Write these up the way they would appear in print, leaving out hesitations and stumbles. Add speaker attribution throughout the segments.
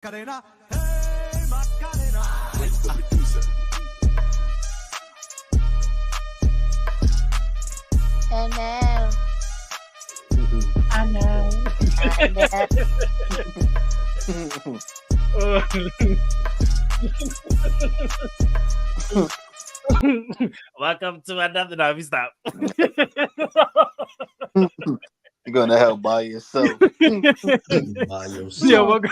Speaker 1: Cadena, hey, Macarena.
Speaker 2: And now,
Speaker 3: I know.
Speaker 4: Welcome to another. No, we stop.
Speaker 5: You're gonna help by yourself.
Speaker 3: By
Speaker 4: Yeah,
Speaker 3: yourself.
Speaker 4: welcome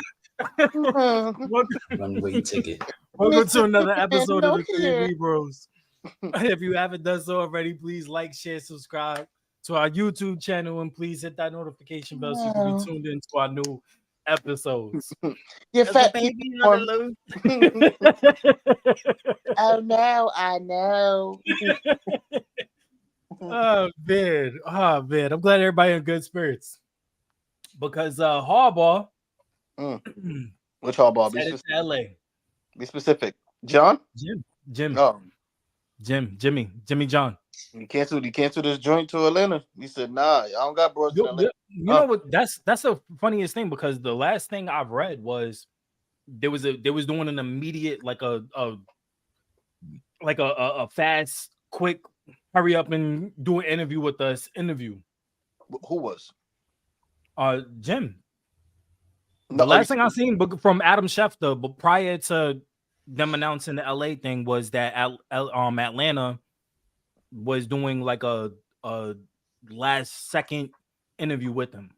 Speaker 3: Runway ticket.
Speaker 4: to another episode of the
Speaker 2: No here.
Speaker 4: Amibros. If you haven't done so already, please like, share, subscribe to our YouTube channel, and please hit that notification bell so you can be tuned into our new episodes.
Speaker 5: You
Speaker 4: There's a
Speaker 5: fat
Speaker 4: baby
Speaker 5: people.
Speaker 4: on the loose.
Speaker 2: Oh no, I know.
Speaker 4: Oh man, I'm glad everybody in good spirits because Harbaugh
Speaker 5: Which hardball? Be,
Speaker 4: headed to LA.
Speaker 5: be specific. John?
Speaker 4: Jim,
Speaker 5: No.
Speaker 4: Jimmy John.
Speaker 5: He canceled his joint to Atlanta. He said, nah, I don't got bros in
Speaker 4: You
Speaker 5: Atlanta.
Speaker 4: know what? That's the funniest thing because the last thing I've read was they was doing an immediate like a fast, quick, hurry up and do an interview with us. Interview.
Speaker 5: Who was?
Speaker 4: Jim.
Speaker 5: No,
Speaker 4: The last thing I seen from Adam Schefter, but prior to them announcing the LA thing, was that Atlanta was doing like a last second interview with him.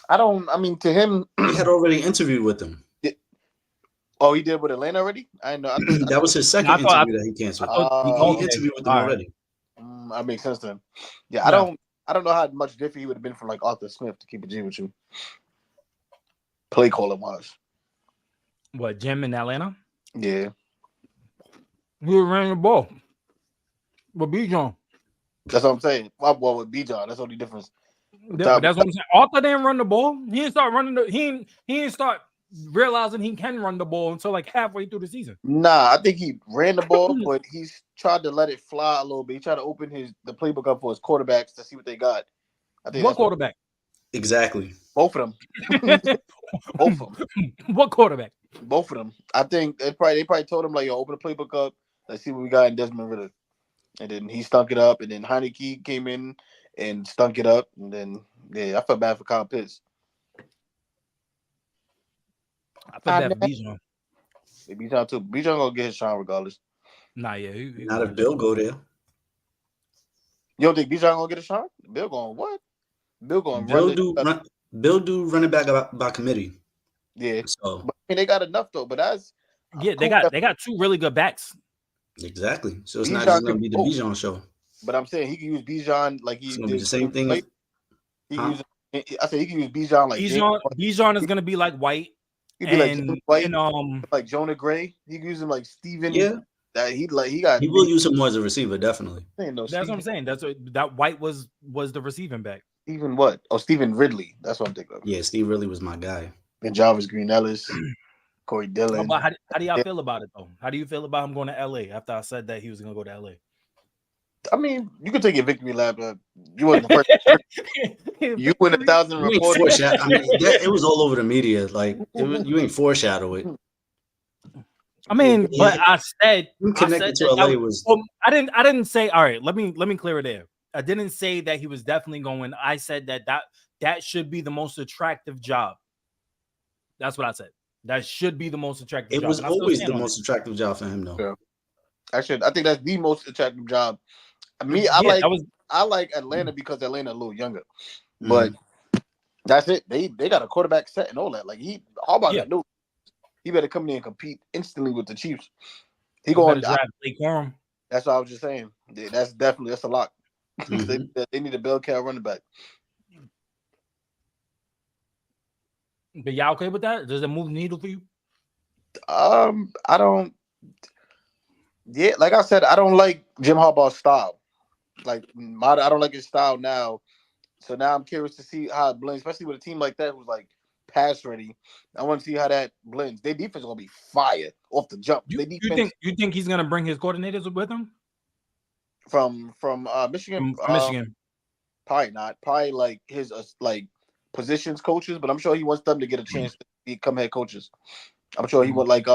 Speaker 5: I mean, to him,
Speaker 3: He had already interviewed with them.
Speaker 5: oh, he did with Atlanta already? I know.
Speaker 3: That was his second interview that he canceled. He interviewed with them already.
Speaker 5: That makes sense then. Yeah,
Speaker 4: Yeah.
Speaker 5: I don't know how much different he would have been from like Arthur Smith, to keep it G with you. Play calling wise.
Speaker 4: What, Jim in Atlanta?
Speaker 5: Yeah.
Speaker 4: He ran the ball. With Bijan.
Speaker 5: That's what I'm saying. Well, with Bijan, that's the only difference.
Speaker 4: Yeah, that's what I'm saying. Arthur didn't run the ball. He didn't start running he didn't start realizing he can run the ball until like halfway through the season.
Speaker 5: Nah, I think he ran the ball, but he's tried to let it fly a little bit. He tried to open the playbook up for his quarterbacks to see what they got. I think
Speaker 4: What quarterback?
Speaker 3: Exactly.
Speaker 5: Both of them. Both of them.
Speaker 4: What quarterback?
Speaker 5: Both of them. I think they probably told him like, yo, open the playbook up. Let's see what we got in Desmond Ritter. And then he stunk it up. And then Heineke came in and stunk it up. And then I felt bad for Kyle Pitts.
Speaker 4: I feel bad for Bijan.
Speaker 5: Yeah, Bijan too. Bijan gonna get his shine regardless.
Speaker 4: Nah, yeah.
Speaker 3: Not if Bill go there.
Speaker 5: You don't think Bijan gonna get a shot? Bill going what? Bill going
Speaker 3: Bill do running back by committee.
Speaker 5: Yeah.
Speaker 3: So
Speaker 5: But, I mean, they got enough though. But that's
Speaker 4: they got two really good backs.
Speaker 3: exactly. So it's
Speaker 5: Bijan
Speaker 3: not just gonna
Speaker 5: could
Speaker 3: be the
Speaker 5: go.
Speaker 3: Bijan show.
Speaker 5: But I'm saying he can use Bijan like he
Speaker 3: It's
Speaker 5: did
Speaker 3: gonna be the same thing.
Speaker 5: I said he can use Bijan like
Speaker 4: Bijan is gonna be like White.
Speaker 5: He'd be like James White,
Speaker 4: and
Speaker 5: like Jonah Gray. He can use him like Steven.
Speaker 3: Yeah.
Speaker 5: That he got.
Speaker 3: He will use him more as a receiver, definitely.
Speaker 4: That's what I'm saying. That White was the receiving back.
Speaker 5: Stephen what? Oh, Stephen Ridley. That's what I'm thinking of.
Speaker 3: Yeah, Steve Ridley was my guy.
Speaker 5: And Jarvis Green Ellis, Corey Dillon.
Speaker 4: How do y'all feel about it though? How do you feel about him going to LA after I said that he was gonna go to LA?
Speaker 5: I mean, you could take a victory lap. You wasn't the first. You win 1,000 reports.
Speaker 3: I mean, it was all over the media. Like you ain't foreshadow it.
Speaker 4: I mean, but I said
Speaker 3: connected to LA was.
Speaker 4: I didn't say. All right, let me clear it air. I didn't say that he was definitely going. I said that should be the most attractive job. That's what I said. That should be the most attractive.
Speaker 3: It was always the most attractive job for him, though.
Speaker 5: Yeah. I think that's the most attractive job. I like Atlanta because Atlanta a little younger, but that's it. They got a quarterback set and all that. Like Harbaugh got no. He better come in and compete instantly with the Chiefs. He going to
Speaker 4: draft Blake Corum.
Speaker 5: That's what I was just saying. Yeah, that's a lot. They need a bell cow running back.
Speaker 4: But y'all okay with that? Does it move the needle for you?
Speaker 5: I don't. Yeah, like I said, I don't like Jim Harbaugh's style. I don't like his style now. So now I'm curious to see how it blends, especially with a team like that who's like pass ready. I want to see how that blends. Their defense is gonna be fire off the jump.
Speaker 4: You think he's gonna bring his coordinators with him
Speaker 5: from Michigan?
Speaker 4: From Michigan,
Speaker 5: probably not. Probably like his like positions coaches, but I'm sure he wants them to get a chance to become head coaches. I'm sure he would like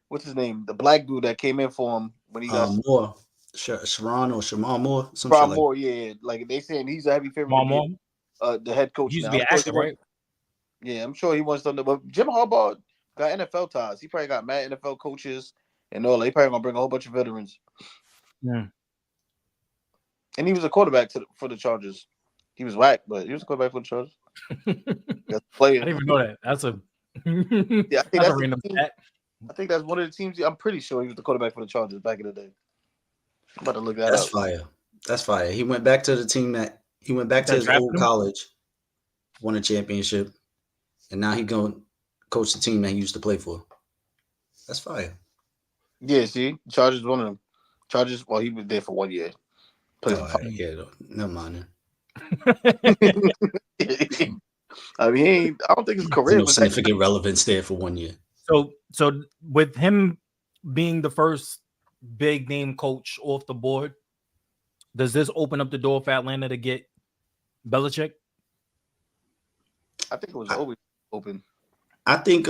Speaker 5: what's his name? The black dude that came in for him when he got
Speaker 3: Moore, Sharon or Shamar Moore, some shit
Speaker 5: Ron
Speaker 3: like.
Speaker 5: Moore. Yeah, like they saying he's a heavy favorite to
Speaker 4: Mom,
Speaker 5: be
Speaker 4: mom.
Speaker 5: the head coach
Speaker 4: He used to
Speaker 5: now.
Speaker 4: be
Speaker 5: I'm
Speaker 4: an
Speaker 5: sure
Speaker 4: actor,
Speaker 5: he wants,
Speaker 4: right?
Speaker 5: yeah, I'm sure he wants something. But Jim Harbaugh got NFL ties. He probably got mad NFL coaches and all. He probably gonna bring a whole bunch of veterans.
Speaker 4: Yeah.
Speaker 5: And he was a quarterback for the Chargers. He was whack, but he was a quarterback for the Chargers. That's a player.
Speaker 4: I didn't even know that. That's a
Speaker 5: Yeah, I think
Speaker 4: that's a
Speaker 5: that's
Speaker 4: random
Speaker 5: the team.
Speaker 4: stat.
Speaker 5: I think that's one of the teams. I'm pretty sure he was the quarterback for the Chargers back in the day. I'm about to look that
Speaker 3: That's
Speaker 5: up.
Speaker 3: fire. That's fire. He went back to the team that he went back to
Speaker 4: That
Speaker 3: his
Speaker 4: drafted
Speaker 3: old
Speaker 4: him?
Speaker 3: college, won a championship, and now he going to coach the team that he used to play for. That's fire.
Speaker 5: Yeah, see, Chargers one of them. Chargers. Well, he was there for 1 year. Played
Speaker 3: All
Speaker 5: for
Speaker 3: right, yeah, never mind.
Speaker 5: I mean, I don't think his
Speaker 3: There's
Speaker 5: career
Speaker 3: no
Speaker 5: was that.
Speaker 3: significant relevance there for 1 year.
Speaker 4: So with him being the first big name coach off the board, does this open up the door for Atlanta to get Belichick?
Speaker 5: I think it was always open.
Speaker 3: I think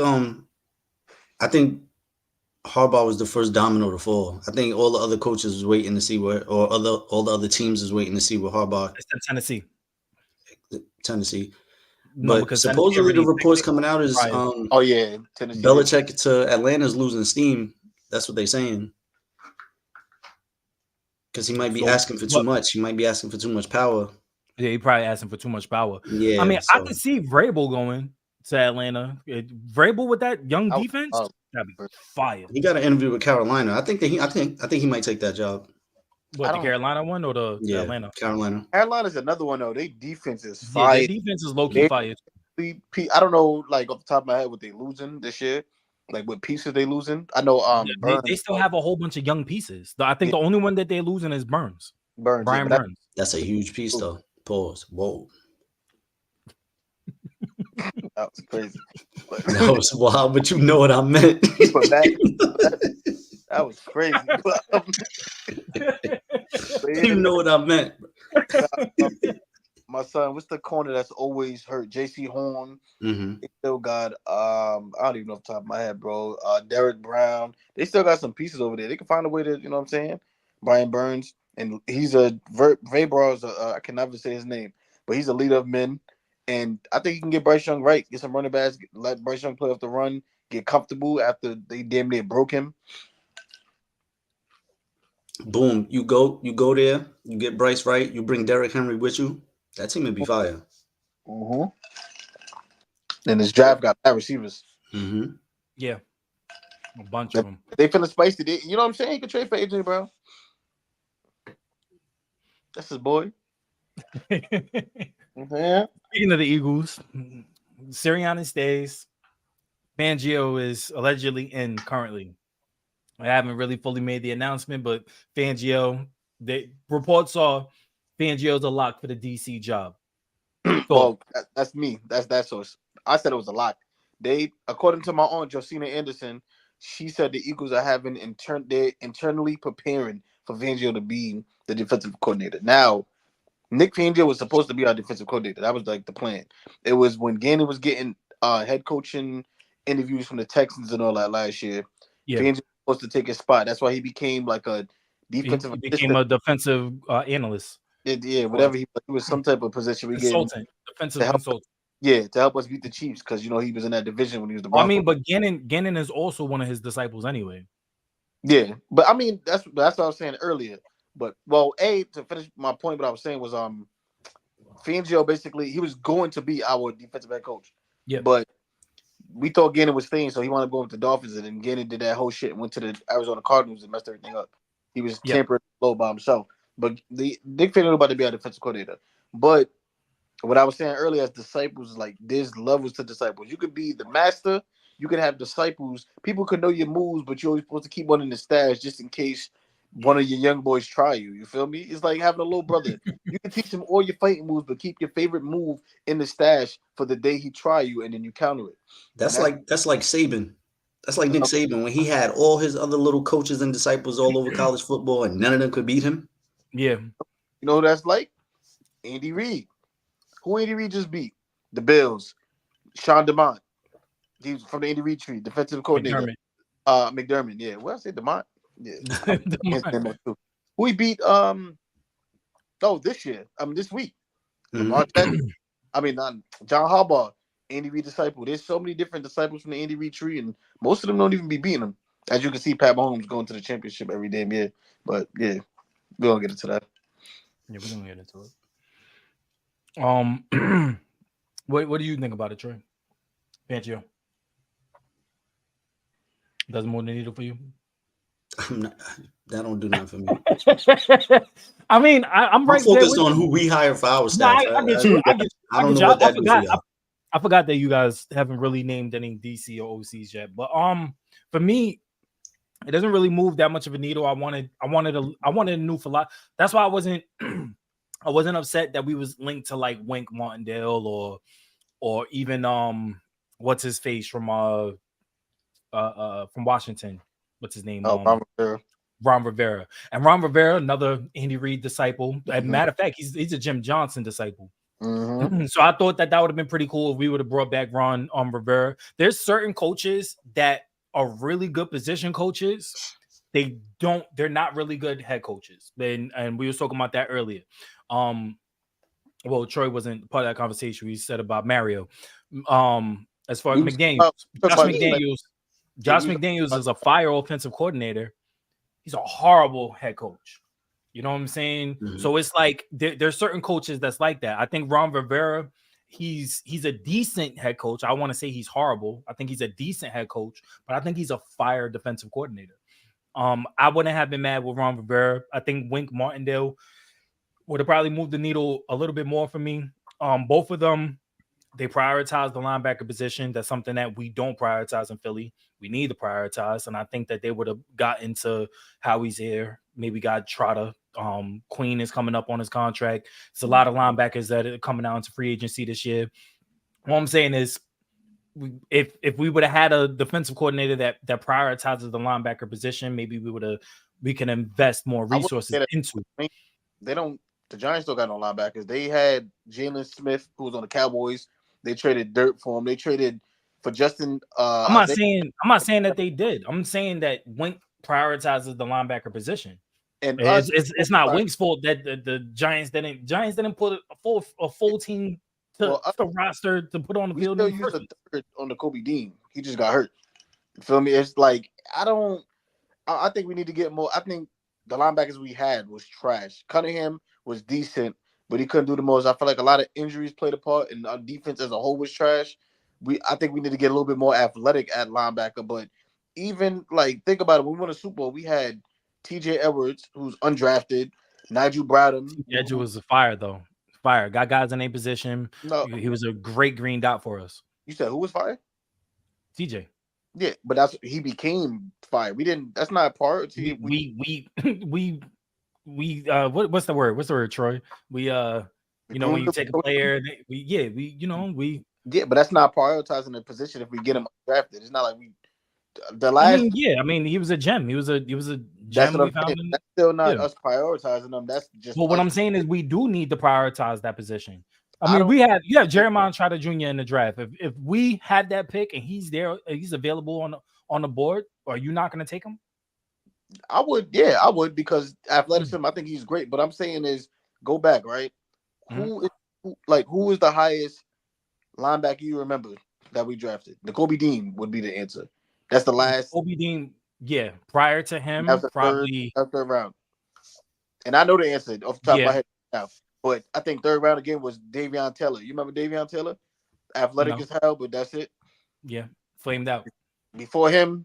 Speaker 3: Harbaugh was the first domino to fall. I think all the other coaches was waiting to see where, or all the other teams is waiting to see where Harbaugh,
Speaker 4: Except Tennessee.
Speaker 3: Tennessee.
Speaker 4: No,
Speaker 3: But
Speaker 4: because Tennessee
Speaker 3: supposedly the
Speaker 4: already
Speaker 3: reports
Speaker 4: picked
Speaker 3: coming out is
Speaker 4: prior.
Speaker 5: Oh yeah, Tennessee.
Speaker 3: Belichick to Atlanta's losing steam. That's what they're saying. Because he might be asking for too much. He might be asking for too much power.
Speaker 4: Yeah, he probably asking for too much power.
Speaker 3: Yeah,
Speaker 4: I mean,
Speaker 3: so
Speaker 4: I could see Vrabel going to Atlanta. Vrabel with that young defense, that'd be fire.
Speaker 3: he got an interview with Carolina. I think he might take that job.
Speaker 4: What, the Carolina one or the Atlanta?
Speaker 3: Carolina.
Speaker 5: Carolina's another one though. Their defense is
Speaker 4: Yeah,
Speaker 5: fire.
Speaker 4: their defense is low key fire.
Speaker 5: I don't know, like off the top of my head, what they losing this year. Like what pieces they losing. I know.
Speaker 4: They still have a whole bunch of young pieces. I think the only one that they're losing is Burns. Brian
Speaker 5: yeah,
Speaker 4: Burns.
Speaker 3: That's a huge piece though. Pause. Whoa.
Speaker 5: That was crazy.
Speaker 3: That was wild, but you know what I meant.
Speaker 5: That was crazy.
Speaker 3: You know what I meant.
Speaker 5: My son, what's the corner that's always hurt? J.C. Horn.
Speaker 3: Mm-hmm.
Speaker 5: They still got I don't even know off the top of my head, bro. Derek Brown. They still got some pieces over there. They can find a way to, you know what I'm saying? Brian Burns, and he's Vrabel's I can never say his name, but he's a leader of men. And I think he can get Bryce Young right, get some running backs, let Bryce Young play off the run, get comfortable after they damn near broke him.
Speaker 3: Boom. You go there, you get Bryce right, you bring Derrick Henry with you. That team would be fire.
Speaker 5: Mm-hmm. And this draft got bad receivers.
Speaker 3: Mm-hmm.
Speaker 4: Yeah. A bunch of them.
Speaker 5: They feeling spicy. You know what I'm saying? He could trade for AJ Brown. That's his boy.
Speaker 4: Yeah. Speaking of the Eagles, Sirianni stays. Fangio is allegedly in currently. I haven't really fully made the announcement, but Fangio, the reports are Fangio's a lock for the DC job.
Speaker 5: Well, that's me. That's that source. I said it was a lock. They, according to my aunt Josina Anderson, she said the Eagles are having they're internally preparing for Fangio to be the defensive coordinator. Now, Nick Fangio was supposed to be our defensive coordinator. That was like the plan. It was when Gannon was getting head coaching interviews from the Texans and all that last year. Yeah. Fangio was supposed to take his spot. That's why he became like a defensive.
Speaker 4: He became a defensive analyst.
Speaker 5: Yeah, whatever he was, some type of position.
Speaker 4: Consultant, defensive consultant.
Speaker 5: Yeah, to help us beat the Chiefs because he was in that division when he was the Broncos.
Speaker 4: I mean, but Gannon is also one of his disciples anyway.
Speaker 5: Yeah, but I mean that's what I was saying earlier. But to finish my point, what I was saying was Fangio basically he was going to be our defensive head coach. Yeah, but we thought Gannon was staying, so he wanted to go with the Dolphins, and then Gannon did that whole shit and went to the Arizona Cardinals and messed everything up. He was tempered low by himself. But Nick Fangio was about to be our defensive coordinator. But what I was saying earlier as disciples, like there's levels to disciples. You could be the master, you could have disciples. People could know your moves, but you're always supposed to keep one in the stash just in case one of your young boys try you. You feel me? It's like having a little brother. You can teach him all your fighting moves, but keep your favorite move in the stash for the day he try you, and then you counter it.
Speaker 3: That's like Saban. That's like Nick Saban when he had all his other little coaches and disciples all over college football, and none of them could beat him.
Speaker 4: Yeah,
Speaker 5: you know who that's like? Andy Reid. Who Andy Reid just beat? The Bills. Sean DeMont. He's from the Indy Reid tree, defensive coordinator. McDermott. Yeah. What I say, Demont? Yeah. Who he beat? This year. This week. Lamar Jackson. John Harbaugh, Andy Reid disciple. There's so many different disciples from the Andy Reid tree, and most of them don't even be beating them. As you can see, Pat Mahomes going to the championship every damn year. But yeah, we don't get into that.
Speaker 4: Yeah, we're gonna get into it. What do you think about it, Troy? Pancho? Doesn't move the needle for you?
Speaker 3: That don't do nothing for me.
Speaker 4: I'm right
Speaker 3: focused on who we hire for our staff.
Speaker 4: I get you. I don't know what that do for y'all. I forgot that you guys haven't really named any DC or OCs yet. But for me, it doesn't really move that much of a needle. I wanted a new philosophy. That's why I wasn't upset that we was linked to like Wink Martindale or even what's his face from Washington. What's his name? Ron Rivera. And Ron Rivera, another Andy Reid disciple. As a matter of fact, he's a Jim Johnson disciple. So I thought that would have been pretty cool if we would have brought back Ron Rivera. There's certain coaches that are really good position coaches. They're not really good head coaches. And we were talking about that earlier. Well, Troy wasn't part of that conversation. We said about Mario. As far as McDaniels, Josh McDaniels is a fire offensive coordinator. He's a horrible head coach. You know what I'm saying? So it's like there's certain coaches that's like that. I think Ron Rivera, he's a decent head coach. I want to say he's horrible. I think he's a decent head coach, but I think he's a fire defensive coordinator. I wouldn't have been mad with Ron Rivera. I think Wink Martindale would have probably moved the needle a little bit more for me. Both of them, they prioritize the linebacker position. That's something that we don't prioritize in Philly. We need to prioritize, and I think that they would have got into Howie's here. Maybe got Trotter. Queen is coming up on his contract. There's a lot of linebackers that are coming out into free agency this year. What I'm saying is, if we would have had a defensive coordinator that prioritizes the linebacker position, maybe we can invest more resources into it.
Speaker 5: The Giants still got no linebackers. They had Jalen Smith, who was on the Cowboys. They traded dirt for him. They traded for Justin.
Speaker 4: I'm not saying that they did. I'm saying that Wink prioritizes the linebacker position. And it's not Wink's fault that the Giants didn't put a full team to roster to put on the field.
Speaker 5: Still used a third on the Kobe Dean. He just got hurt. You feel me? It's like I think we need to get more. I think the linebackers we had was trash. Cunningham was decent, but he couldn't do the most. I feel like a lot of injuries played a part, and our defense as a whole was trash. I think we need to get a little bit more athletic at linebacker. But even think about it, when we won a Super Bowl, we had TJ Edwards, who's undrafted, Nigel Bradham.
Speaker 4: TJ was a fire though. Fire. Got guys in a position. No, he was a great green dot for us.
Speaker 5: You said who was fire?
Speaker 4: TJ.
Speaker 5: Yeah, but he became fire. We didn't. That's not a priority.
Speaker 4: What's the word? What's the word, Troy? When you take a player,
Speaker 5: but that's not prioritizing the position if we get him drafted. It's not like we.
Speaker 4: He was a gem. He was a gem.
Speaker 5: That's still not us prioritizing them. That's just.
Speaker 4: Well, what I'm saying is we do need to prioritize that position. You have Jeremiah Trotter Jr. in the draft. If we had that pick and he's there, he's available on the board, are you not going to take him?
Speaker 5: I would, I would, because athleticism, I think he's great. But I'm saying is go back, right? Who is the highest linebacker you remember that we drafted? Kobe Dean would be the answer. That's the last.
Speaker 4: Kobe Dean, yeah. Prior to him, probably
Speaker 5: third round. And I know the answer off the top of my head now. But I think third round again was Davion Taylor. You remember Davion Taylor? Athletic as hell, but that's it.
Speaker 4: Yeah, flamed out.
Speaker 5: Before him.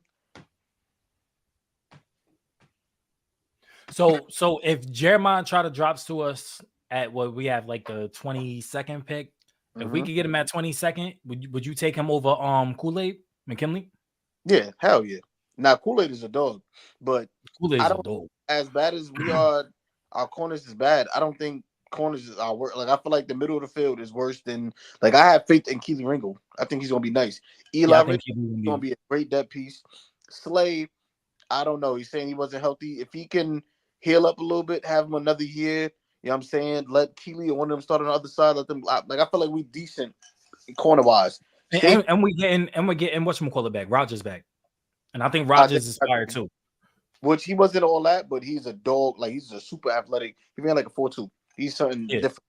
Speaker 4: So if Jeremiah Trotter drops to us at what we have like the 22nd pick, if we could get him at 22nd, would you take him over Kool-Aid McKinley?
Speaker 5: Yeah, hell yeah. Now Kool-Aid is a dog, but
Speaker 4: Kool-Aid's a dog.
Speaker 5: As bad as we are, our corners is bad. I don't think corners is our work. I feel like the middle of the field is worse than I have faith in Keely Ringo. I think he's gonna be nice. Eli is gonna be a great depth piece. Slay, I don't know. He's saying he wasn't healthy. If he can heal up a little bit, have him another year, you know what I'm saying? Let Keely or one of them start on the other side. Let them I feel like we decent corner wise.
Speaker 4: And we're getting whatchamacallit back, Rogers back. And I think Rogers is fired too.
Speaker 5: Which he wasn't all that, but he's a dog. Like he's a super athletic. He ran like a 4.2. He's something different.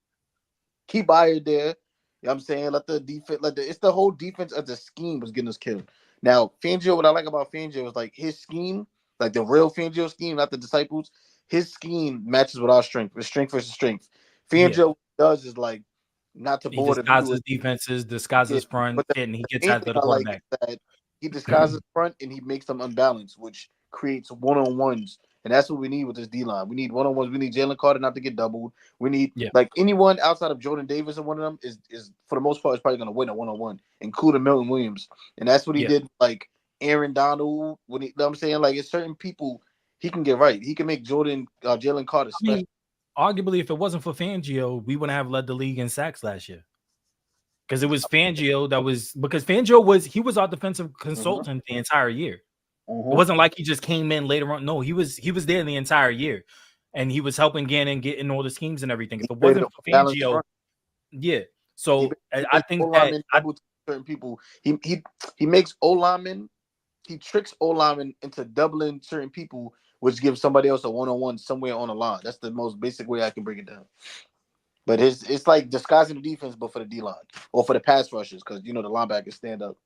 Speaker 5: Keep Bayer there. You know what I'm saying? Let the defense, it's the whole defense of the scheme was getting us killed. Now, Fangio, what I like about Fangio is like his scheme, like the real Fangio scheme, not the disciples. His scheme matches with our strength. It's strength versus strength. Fangio does is like not to board him. He
Speaker 4: disguises defenses, disguises front, and he gets after the quarterback.
Speaker 5: Like he disguises front and he makes them unbalanced, which creates one-on-ones. And that's what we need with this D-line. We need one-on-ones. We need Jalen Carter not to get doubled. We need like anyone outside of Jordan Davis and one of them is for the most part is probably going to win a one-on-one, including Milton Williams. And that's what he did. Like Aaron Donald, when he, you know what I'm saying, like it's certain people he can get right. He can make Jalen Carter special. I mean,
Speaker 4: arguably, if it wasn't for Fangio, we wouldn't have led the league in sacks last year. Because it was Fangio because Fangio was our defensive consultant the entire year. It wasn't like he just came in later on. No, he was there the entire year, and he was helping Gannon get in all the schemes and everything. If it wasn't for Fangio, So I think that
Speaker 5: certain people he makes O linemen, he tricks O linemen into doubling certain people, which gives somebody else a one-on-one somewhere on the line. That's the most basic way I can break it down. But it's like disguising the defense, but for the D line or for the pass rushers, because the linebackers stand up.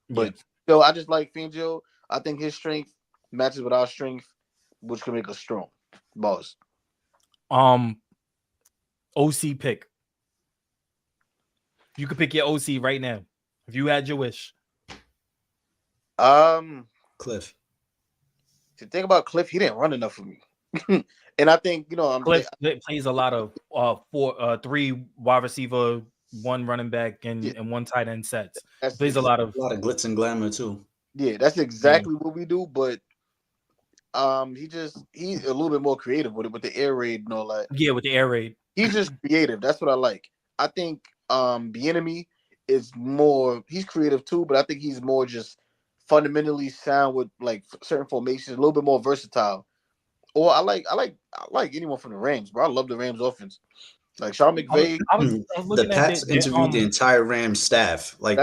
Speaker 5: But I just like Fangio. I think his strength matches with our strength, which can make us strong. Boss.
Speaker 4: OC pick. You could pick your OC right now if you had your wish.
Speaker 3: Cliff.
Speaker 5: To think about Cliff, he didn't run enough for me. And I think
Speaker 4: Cliff plays a lot of 3 wide receiver, 1 running back, and 1 tight end sets. Plays a lot of
Speaker 3: glitz and glamour too.
Speaker 5: Yeah, that's exactly what we do. But he's a little bit more creative with it, with the air raid and all that.
Speaker 4: Yeah, with the air raid,
Speaker 5: he's just creative. That's what I like. I think Bieniemy is more. He's creative too, but I think he's more just fundamentally sound with like certain formations, a little bit more versatile. Or I like anyone from the Rams, bro. I love the Rams offense. Like Sean McVay.
Speaker 3: The Pats interviewed the entire Rams staff. Like,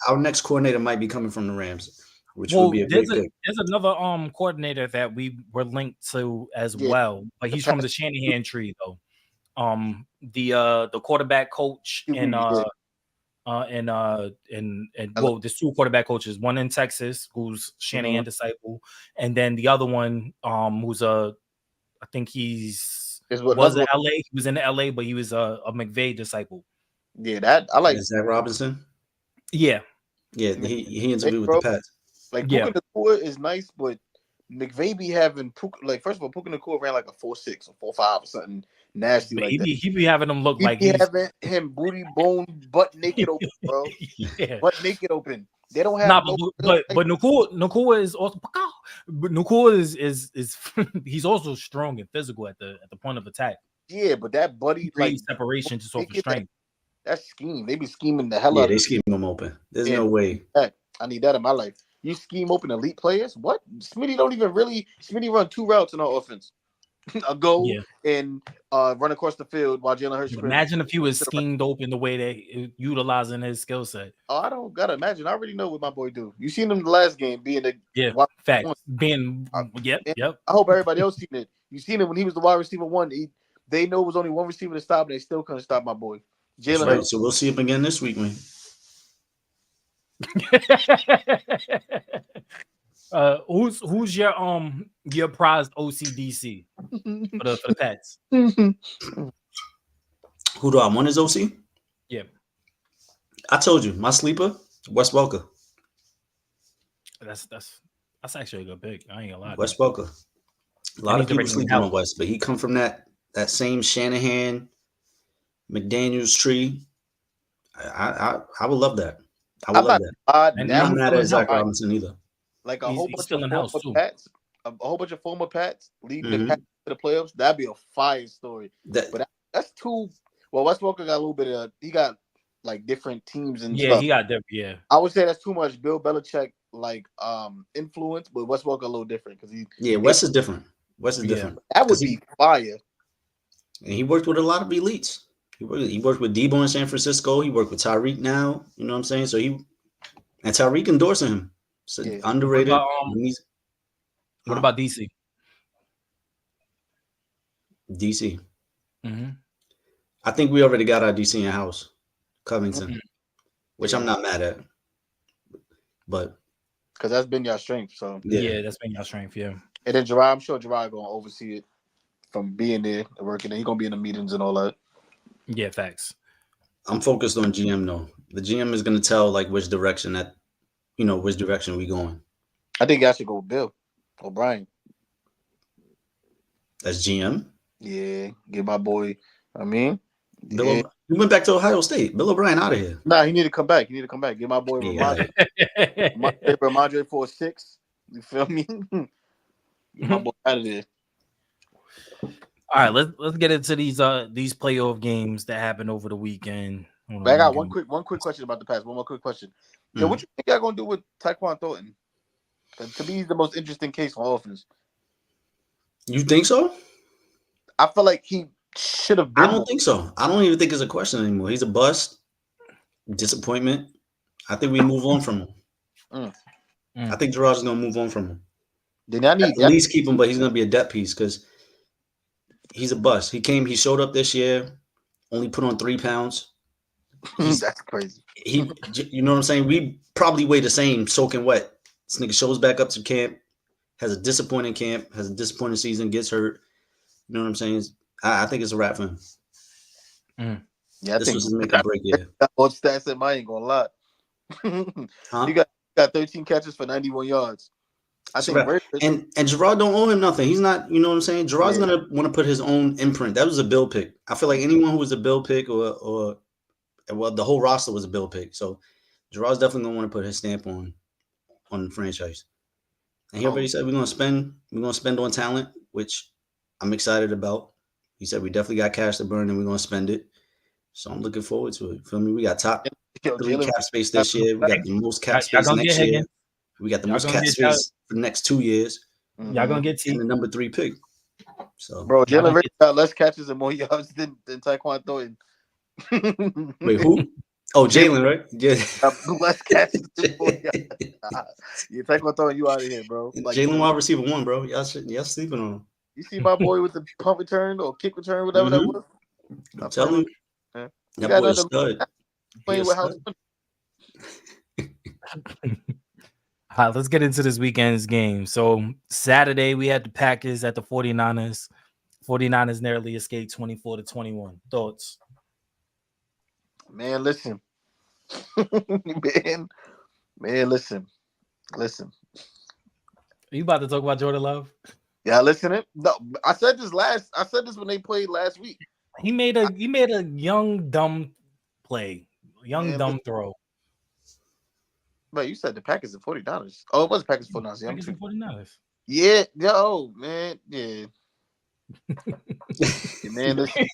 Speaker 3: our next coordinator might be coming from the Rams, which would be a great pick.
Speaker 4: There's another coordinator that we were linked to as well, but he's from the Shanahan tree though. The quarterback coach there's 2 quarterback coaches, one in Texas who's Shanahan disciple, and then the other one who's I think was in LA. He was in LA, but he was a McVay disciple.
Speaker 5: Yeah, that I like.
Speaker 3: Is that Robinson?
Speaker 4: Yeah.
Speaker 3: He interviewed with the Pats.
Speaker 5: Like Puka Nacua is nice, but McVay be having first of all, Puka Nacua ran like a 4.6 or 4.5 or something nasty like that.
Speaker 4: He be having him look like
Speaker 5: he's having him booty bone butt naked open, bro. Butt naked open. They don't have
Speaker 4: but Nacua is also is he's also strong and physical at the point of attack.
Speaker 5: Yeah, but that buddy
Speaker 4: like separation just off the strength.
Speaker 5: That scheme, they be scheming the hell out.
Speaker 3: Yeah, they scheme him open. There's no way.
Speaker 5: I need that in my life. You scheme open elite players? What? Smitty don't even really. Smitty run 2 routes in our offense. A go and run across the field while Jalen Hurts.
Speaker 4: Imagine if he was schemed open the way they utilizing his skill set.
Speaker 5: Oh, I don't gotta imagine. I already know what my boy do. You seen him the last game being the
Speaker 4: fact being yep.
Speaker 5: I hope everybody else seen it. You seen it when he was the wide receiver 1. They know it was only 1 receiver to stop, and they still couldn't stop my boy. Jalen Hurts.
Speaker 3: So we'll see him again this week, man.
Speaker 4: Who's your prized OCDC for the Pats?
Speaker 3: Who do I want as OC?
Speaker 4: Yeah,
Speaker 3: I told you my sleeper, Wes Welker.
Speaker 4: That's actually a good pick. I ain't gonna lie.
Speaker 3: Wes Welker. A lot of people sleep on Wes, but he come from that same Shanahan, McDaniels tree. I would love that. I would love that. And I'm not at Zach Robinson either.
Speaker 5: Like a whole bunch of former Pats leading the Pats to the playoffs. That'd be a fire story. But that's too. Well, Wes Welker got a little bit of. He got like different teams and stuff.
Speaker 4: He got different. Yeah,
Speaker 5: I would say that's too much Bill Belichick like influence, but Wes Welker a little different because
Speaker 3: Wes is different. Wes is different.
Speaker 5: That would be fire.
Speaker 3: And he worked with a lot of elites. He worked with Debo in San Francisco. He worked with Tyreek now. You know what I'm saying? So he And Tyreek endorsing him. So underrated.
Speaker 4: What about DC?
Speaker 3: DC.
Speaker 4: Mm-hmm.
Speaker 3: I think we already got our DC in house, Covington, which I'm not mad at. But
Speaker 5: because that's been your strength. So
Speaker 4: yeah, that's been your strength. Yeah.
Speaker 5: And then Gerard, I'm sure Gerard gonna oversee it from being there and working there. He's gonna be in the meetings and all that.
Speaker 4: Yeah, facts.
Speaker 3: I'm focused on GM though. The GM is gonna tell like which direction we going.
Speaker 5: I think I should go with Bill O'Brien.
Speaker 3: That's GM.
Speaker 5: Yeah, get my boy. I mean,
Speaker 3: Bill. We went back to Ohio State. Bill O'Brien out of here.
Speaker 5: Nah, he need to come back. Get my boy Ramondre for a 6. You feel me? Get my boy out of there.
Speaker 4: All right, let's get into these playoff games that happened over the weekend.
Speaker 5: But I got one quick question about the pass. One more quick question. Yo, what you think y'all gonna do with Tyquan Thornton? To me, he's the most interesting case on offense.
Speaker 3: You think so?
Speaker 5: I feel like he should have been.
Speaker 3: I don't think so. I don't even think it's a question anymore. He's a bust. Disappointment. I think we move on from him. I think Gerard's going to move on from him.
Speaker 5: Then I need
Speaker 3: at least keep him, but he's going to be a depth piece because he's a bust. He showed up this year, only put on 3 pounds.
Speaker 5: That's crazy.
Speaker 3: You know what I'm saying? We probably weigh the same, soaking wet. This nigga shows back up to camp, has a disappointing camp, has a disappointing season, gets hurt. You know what I'm saying? I think it's a wrap for him.
Speaker 5: Yeah,
Speaker 3: this was a make or break year.
Speaker 5: What stats am I ain't gonna lie?
Speaker 3: Huh?
Speaker 5: You got 13 catches for 91 yards. I think
Speaker 3: and Gerard don't owe him nothing. He's not, you know what I'm saying? Gerard's gonna want to put his own imprint. That was a Bill pick. I feel like anyone who was a Bill pick or the whole roster was a Bill pick. So Gerard's definitely gonna want to put his stamp on the franchise. And he already said we're gonna spend on talent, which I'm excited about. He said we definitely got cash to burn and we're gonna spend it. So I'm looking forward to it. Feel me? We got top 3 cap space this year. We got the most cap space next year. We got the most cap space for the next 2 years.
Speaker 4: Y'all gonna get
Speaker 3: the number 3 pick. So,
Speaker 5: bro, Jalen Richard got less catches and more yards than Tyquan Thornton.
Speaker 3: Wait, who? Oh, Jalen, right? Yeah.
Speaker 5: Less catches than more yards. Yeah, Tyquan Thornton, you out of here, bro.
Speaker 3: Like, Jalen wide receiver 1, bro. Y'all sleeping on him.
Speaker 5: You see my boy with the pump return or kick return, whatever that was?
Speaker 3: I'm telling you.
Speaker 5: Yeah.
Speaker 3: That boy is stud.
Speaker 5: Playing with house.
Speaker 4: All right, let's get into this weekend's game. So Saturday, we had the Packers at the 49ers. 49ers narrowly escaped 24-21. Thoughts?
Speaker 5: Man, listen. man, listen. Listen.
Speaker 4: Are you about to talk about Jordan Love?
Speaker 5: Yeah, listening. No, I said this when they played last week.
Speaker 4: He made a young dumb play, dumb throw.
Speaker 5: But you said the Packers and 49ers. Oh, it was Packers 49ers.
Speaker 4: Packers and 49ers.
Speaker 5: Yeah, yo, man, yeah. Man, listen.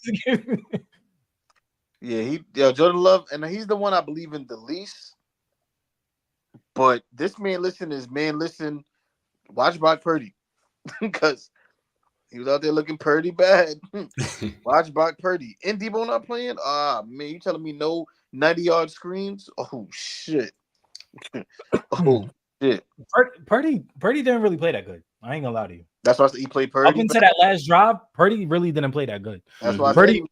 Speaker 5: Yeah, Jordan Love, and he's the one I believe in the least. But this man listen. Watch Brock Purdy. Because he was out there looking pretty bad. Watch Brock Purdy. And Debo not playing? Man, you telling me no 90-yard screens? Oh, shit. Shit.
Speaker 4: Purdy didn't really play that good. I ain't gonna lie to you.
Speaker 5: That's why he played Purdy.
Speaker 4: Up into that last drive, Purdy really didn't play that good.
Speaker 5: That's why
Speaker 4: Purdy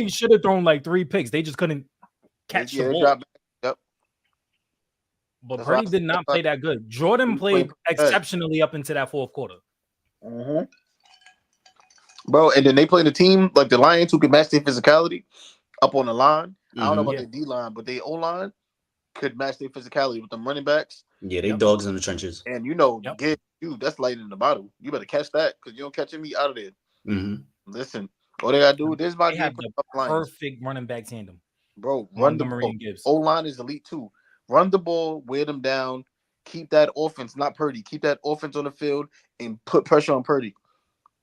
Speaker 4: should have thrown like 3 picks. They just couldn't catch the ball.
Speaker 5: Yep.
Speaker 4: But that's Purdy did not play that good. Jordan played exceptionally up into that fourth quarter.
Speaker 5: Mm-hmm. Bro, and then they played a team like the Lions who could match their physicality up on the line. I don't know about their D line, but their O line could match their physicality with them running backs.
Speaker 3: Yeah, they dogs in the trenches.
Speaker 5: And get you, that's light in the bottle. You better catch that because you don't catch me out of there.
Speaker 3: Mm-hmm.
Speaker 5: Listen, all they gotta do, this is my
Speaker 4: game. The perfect running back tandem.
Speaker 5: Bro, run the ball. O-line is elite too. Run the ball, wear them down, keep that offense, not Purdy, keep that offense on the field and put pressure on Purdy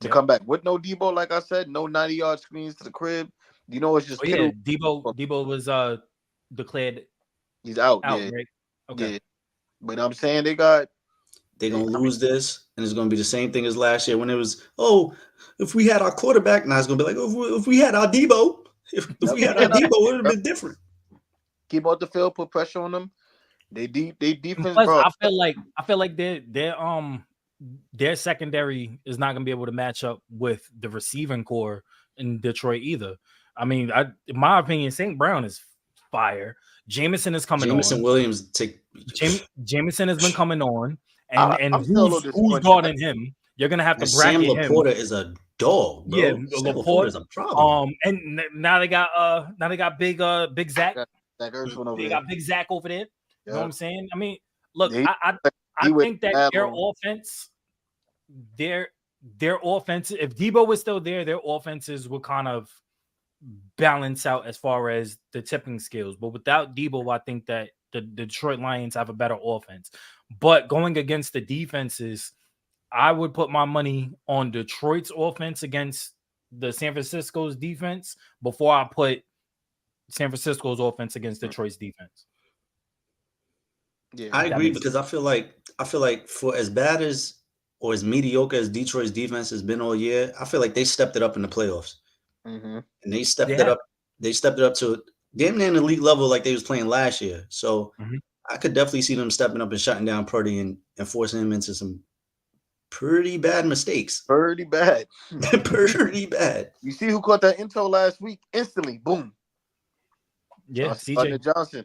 Speaker 5: to come back. With no Debo, like I said, no 90-yard screens to the crib. It's just
Speaker 4: Debo was declared
Speaker 5: he's out.
Speaker 4: Yeah. Right? Okay.
Speaker 5: Yeah. But I'm saying they're gonna
Speaker 3: lose this, and it's gonna be the same thing as last year when it was, if we had our quarterback, now it's gonna be like, if we had our Debo, if we had our Debo, it would have been different.
Speaker 5: Keep out the field, put pressure on them, They defense,
Speaker 4: Plus,
Speaker 5: bro.
Speaker 4: I feel like their secondary is not gonna be able to match up with the receiving core in Detroit either. I mean, in my opinion, St. Brown is fire. Jameson is coming
Speaker 3: Jameson
Speaker 4: on.
Speaker 3: Williams take.
Speaker 4: Jameson has been coming on, and
Speaker 5: I'm still a little
Speaker 4: who's
Speaker 5: disappointed.
Speaker 4: guarding him? You're gonna have to
Speaker 3: And Sam
Speaker 4: bracket him.
Speaker 3: Laporta is a dog, bro.
Speaker 4: Yeah,
Speaker 3: Sam Laporta is a problem.
Speaker 4: And now they got big Zach.
Speaker 5: That Ertz one over
Speaker 4: They
Speaker 5: there.
Speaker 4: got big Zach over there. You know what I'm saying? I mean, look,
Speaker 5: He-
Speaker 4: I think that their offense, their offense, if Debo was still there, their offenses would kind of balance out as far as the tipping skills. But without Debo, I think that the Detroit Lions have a better offense. But going against the defenses, I would put my money on Detroit's offense against the San Francisco's defense before I put San Francisco's offense against Detroit's defense.
Speaker 5: Yeah,
Speaker 3: I agree because I feel like for as bad as or as mediocre as Detroit's defense has been all year, I feel like they stepped it up in the playoffs.
Speaker 5: Mm-hmm.
Speaker 3: And they stepped it up. They stepped it up to damn near an elite level like they was playing last year. So I could definitely see them stepping up and shutting down Purdy and forcing him into some pretty bad mistakes.
Speaker 5: Pretty bad.
Speaker 3: Pretty bad.
Speaker 5: You see who caught that intel last week? Instantly, boom.
Speaker 4: Yeah, CJ
Speaker 5: Johnson.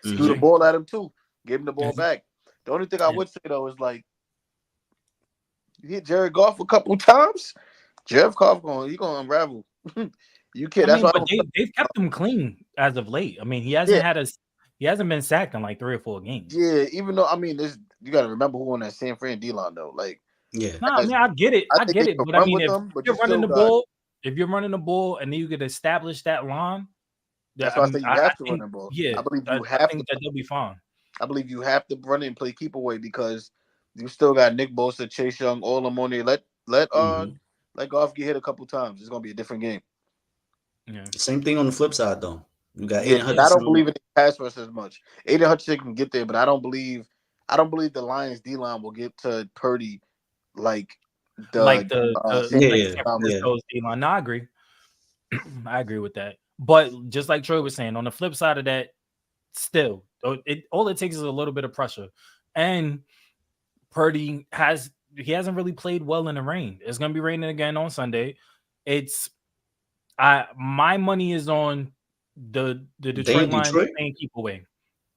Speaker 5: Threw the ball at him too. Gave him the ball back. The only thing I would say though is like, you hit Jared Goff a couple times. Jared Goff gonna unravel. You can't. That's why
Speaker 4: they've kept him clean as of late. I mean, he hasn't been sacked in like 3 or 4 games.
Speaker 5: Yeah, even though I mean, you got to remember who on that San Fran D-line though. Like,
Speaker 3: yeah,
Speaker 4: I mean, I get it. I get it. But I mean, if you're running the ball, and then you could establish that line,
Speaker 5: that's why I think you have to run the ball.
Speaker 4: Yeah,
Speaker 5: I believe you
Speaker 4: I think that they'll be fine.
Speaker 5: I believe you have to run it and play keep away because you still got Nick Bosa, Chase Young, all them on there. Let Goff get hit a couple times. It's gonna be a different game.
Speaker 4: Yeah.
Speaker 3: Same thing on the flip side though. You got Aiden Hutchinson.
Speaker 5: I don't believe in the pass rush as much. Aiden Hutchinson can get there, but I don't believe the Lions D line will get to Purdy like the
Speaker 4: San Francisco's D line. No, I agree. I agree with that. But just like Troy was saying, on the flip side of that, still, all it takes is a little bit of pressure. And Purdy hasn't really played well in the rain. It's gonna be raining again on Sunday. My money is on the Detroit Lions playing keep away.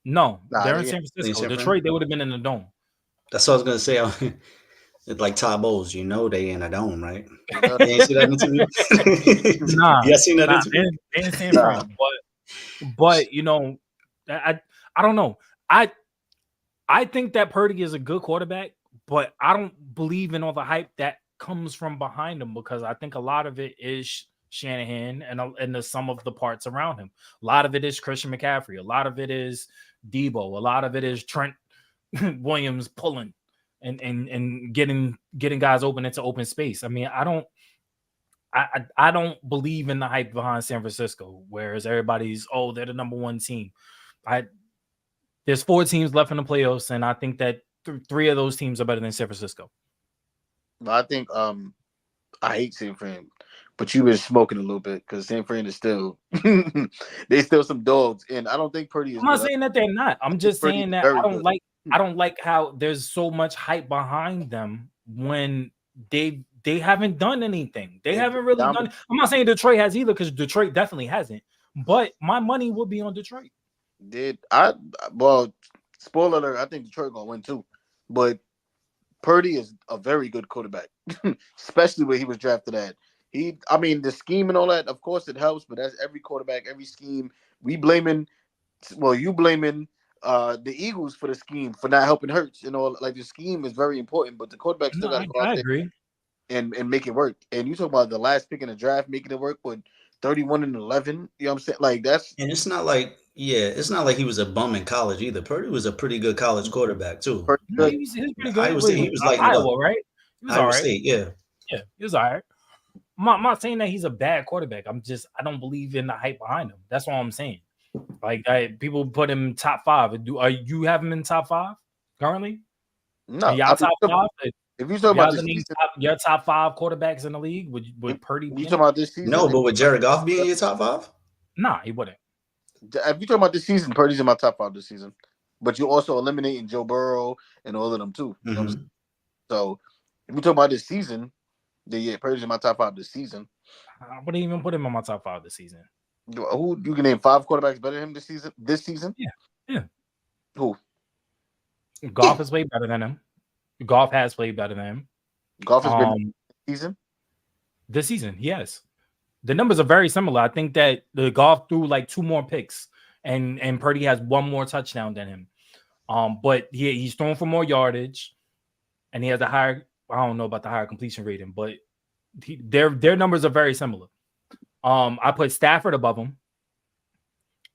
Speaker 4: No, they're in San Francisco. Detroit, they would have been in the dome.
Speaker 3: That's what I was gonna say. It's like Todd Bowles, they in a dome, right? You ain't see that interview?
Speaker 4: Nah,
Speaker 3: you seen that interview?
Speaker 4: They in San Fran. But I don't know. I think that Purdy is a good quarterback, but I don't believe in all the hype that comes from behind him because I think a lot of it is Shanahan and the sum of the parts around him. A lot of it is Christian McCaffrey. A lot of it is Debo. A lot of it is Trent Williams pulling and getting guys open into open space. I mean, I don't believe in the hype behind San Francisco, whereas everybody's they're the number 1 team. There's 4 teams left in the playoffs, and I think that 3 of those teams are better than San Francisco.
Speaker 5: I think I hate San Fran, but you've been smoking a little bit because San Fran is still they still some dogs, and I don't think Purdy is.
Speaker 4: I'm not saying that they're not. I'm just saying that I don't like how there's so much hype behind them when they haven't done anything. They haven't really done it. I'm not saying Detroit has either because Detroit definitely hasn't. But my money would be on Detroit.
Speaker 5: Spoiler alert, I think Detroit gonna win too. But Purdy is a very good quarterback, especially where he was drafted at. The scheme and all that, of course, it helps, but that's every quarterback, every scheme. You blaming the Eagles for the scheme for not helping Hurts. Like the scheme is very important, but the quarterback still got to go out there and make it work. And you talk about the last pick in the draft making it work with 31-11. You know what I'm saying? Like that's
Speaker 3: and it's not like he was a bum in college either. Purdy was a pretty good college quarterback too.
Speaker 4: He was pretty good.
Speaker 3: I would say he was like
Speaker 4: Iowa, right? He was
Speaker 3: Iowa State,
Speaker 4: yeah, he was all right. I'm not saying that he's a bad quarterback. I don't believe in the hype behind him. That's all I'm saying. Like people put him top 5. Are you have him in top 5 currently?
Speaker 5: No,
Speaker 4: y'all top 5.
Speaker 5: If you talk about
Speaker 4: your top 5 quarterbacks in the league, would Purdy?
Speaker 5: You talking about this season?
Speaker 3: No, but would Jared Goff be in your top 5?
Speaker 4: Nah, he wouldn't.
Speaker 5: If you talking about this season, Purdy's in my top 5 this season. but you're also eliminating Joe Burrow and all of them too. You know what I'm saying?
Speaker 3: Mhm.
Speaker 5: So if we talk about this season, then yeah, Purdy's in my top 5 this season.
Speaker 4: I wouldn't even put him on my top 5 this season.
Speaker 5: Who you can name 5 quarterbacks better than him this season? This season?
Speaker 4: Yeah.
Speaker 5: Who?
Speaker 4: Goff has played better than him. Goff has played better than him.
Speaker 5: Goff has been season?
Speaker 4: This season, yes. The numbers are very similar. I think that the Goff threw like 2 more picks, and Purdy has 1 more touchdown than him. But he's thrown for more yardage, and he has a higher. I don't know about the higher completion rating, but their numbers are very similar. I put Stafford above him.